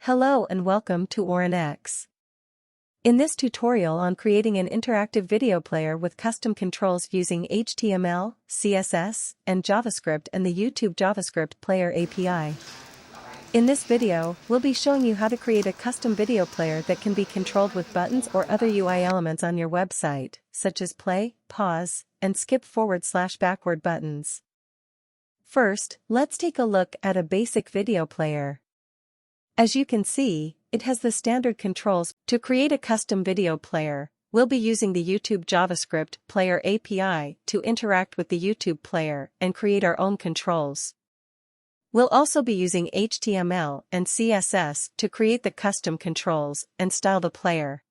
Hello and welcome to Orin-X. In this tutorial on creating an interactive video player with custom controls using HTML, CSS, and JavaScript and the YouTube JavaScript Player API. In this video, we'll be showing you how to create a custom video player that can be controlled with buttons or other UI elements on your website, such as play, pause, and skip forward/backward buttons. First, let's take a look at a basic video player. As you can see, it has the standard controls. To create a custom video player, we'll be using the YouTube JavaScript Player API to interact with the YouTube player and create our own controls. We'll also be using HTML and CSS to create the custom controls and style the player.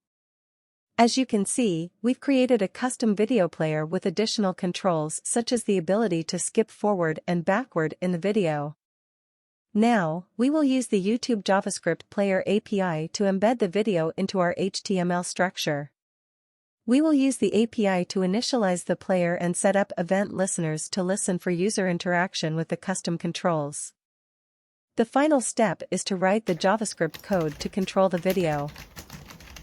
As you can see, we've created a custom video player with additional controls such as the ability to skip forward and backward in the video. Now, we will use the YouTube JavaScript Player API to embed the video into our HTML structure. We will use the API to initialize the player and set up event listeners to listen for user interaction with the custom controls. The final step is to write the JavaScript code to control the video.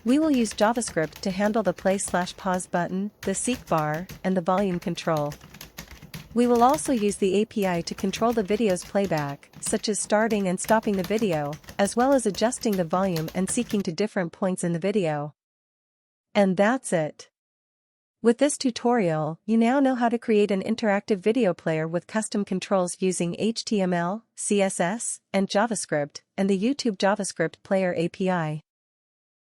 We will use JavaScript to handle the play/pause button, the seek bar, and the volume control. We will also use the API to control the video's playback, such as starting and stopping the video, as well as adjusting the volume and seeking to different points in the video. And that's it. With this tutorial, you now know how to create an interactive video player with custom controls using HTML, CSS, and JavaScript, and the YouTube JavaScript Player API.